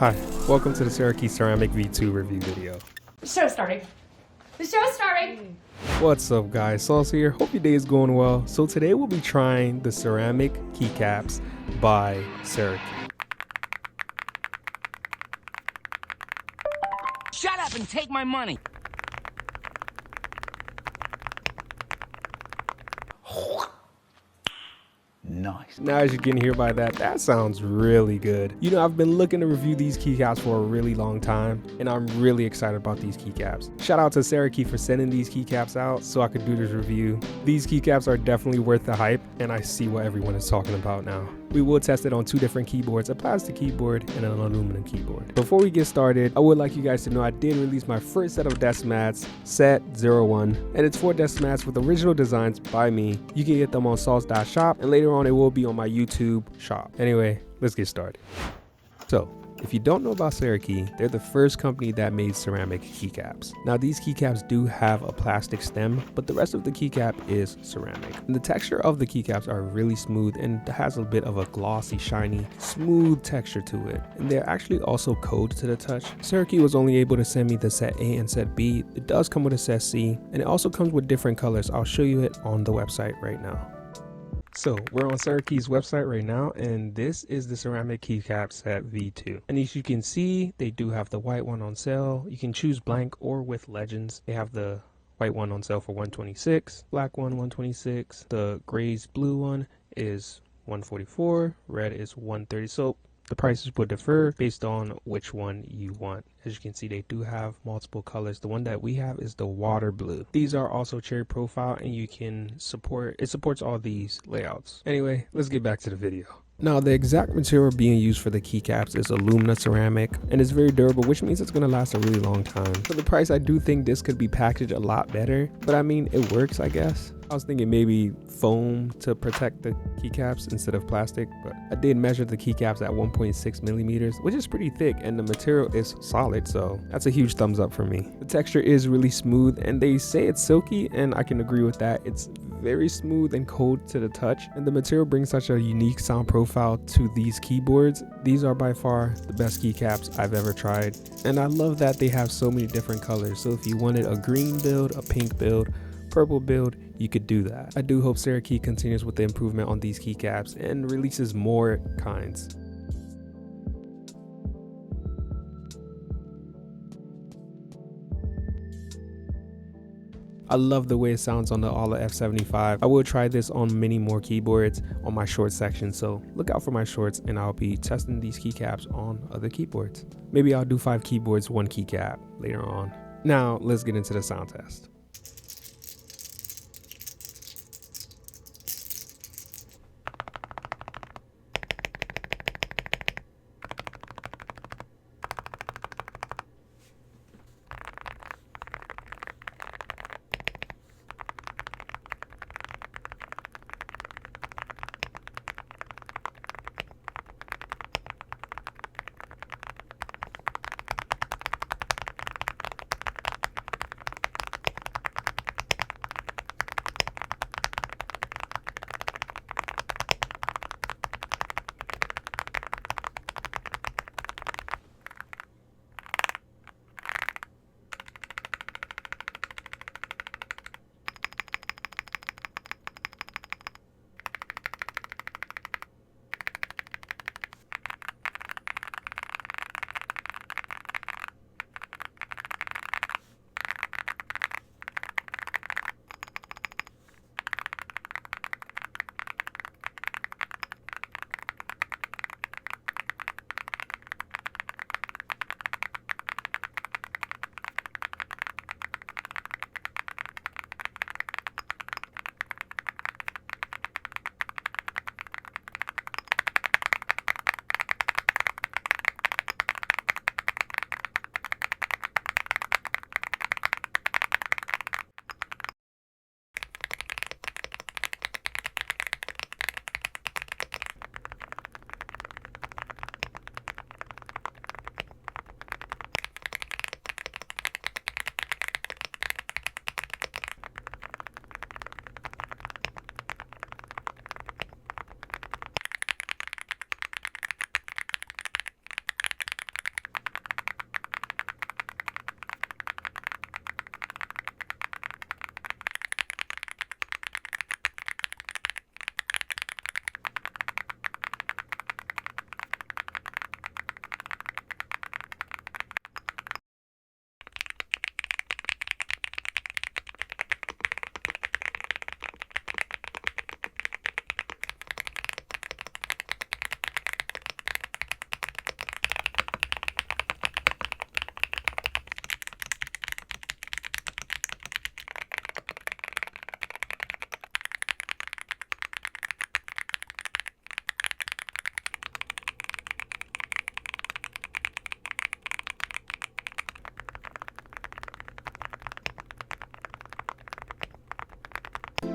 Hi, welcome to the Cerakey Ceramic V2 review video. The show's starting. The show's starting! What's up guys, Sauce here. Hope your day is going well. So today we'll be trying the Ceramic Keycaps by Cerakey. Shut up and take my money! Nice. Now as you can hear by that sounds really good. You know, I've been looking to review these keycaps for a really long time, and I'm really excited about these keycaps. Shout out to Cerakey for sending these keycaps out so I could do this review. These keycaps are definitely worth the hype, and I see what everyone is talking about now. We will test it on two different keyboards, a plastic keyboard and an aluminum keyboard. Before we get started, I would like you guys to know I did release my first set of desk mats, set 01, and it's 4 desk mats with original designs by me. You can get them on sauce.shop, and later on it will be on my YouTube shop. Anyway, let's get started. So, if you don't know about Cerakey, they're the first company that made ceramic keycaps. Now these keycaps do have a plastic stem, but the rest of the keycap is ceramic. And the texture of the keycaps are really smooth and has a bit of a glossy, shiny, smooth texture to it. And they're actually also cold to the touch. Cerakey was only able to send me the set A and set B. It does come with a set C, and it also comes with different colors. I'll show you it on the website right now. So we're on Cerakey's website right now, and this is the ceramic keycap set V2. And as you can see, they do have the white one on sale. You can choose blank or with legends. They have the white one on sale for $126, black one $126, the grays blue one is $144, red is $130. So the prices would differ based on which one you want. As you can see, they do have multiple colors. The one that we have is the water blue. These are also cherry profile, and you can supports all these layouts. Anyway, let's get back to the video. Now, the exact material being used for the keycaps is aluminum ceramic, and it's very durable, which means it's going to last a really long time. For the price, I do think this could be packaged a lot better, but I mean, it works, I guess. I was thinking maybe foam to protect the keycaps instead of plastic, but I did measure the keycaps at 1.6 millimeters, which is pretty thick, and the material is solid, so that's a huge thumbs up for me. The texture is really smooth, and they say it's silky, and I can agree with that. It's very smooth and cold to the touch, and the material brings such a unique sound profile to these keyboards. These are by far the best keycaps I've ever tried, and I love that they have so many different colors. So if you wanted a green build, a pink build, purple build, you could do that. I do hope Cerakey continues with the improvement on these keycaps and releases more kinds. I love the way it sounds on the Ala F75. I will try this on many more keyboards on my short section, so look out for my shorts, and I'll be testing these keycaps on other keyboards. Maybe I'll do 5 keyboards, 1 keycap later on. Now let's get into the sound test.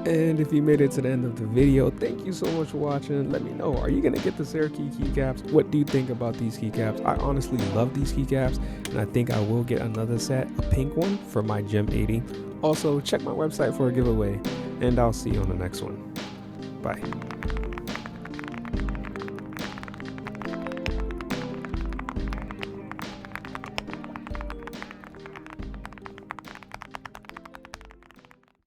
And if you made it to the end of the video, thank you so much for watching. Let me know, are you gonna get the Cerakey keycaps? What do you think about these keycaps? I honestly love these keycaps, and I think I will get another set, a pink one, for my Gym 80. Also, check my website for a giveaway, and I'll see you on the next one. Bye.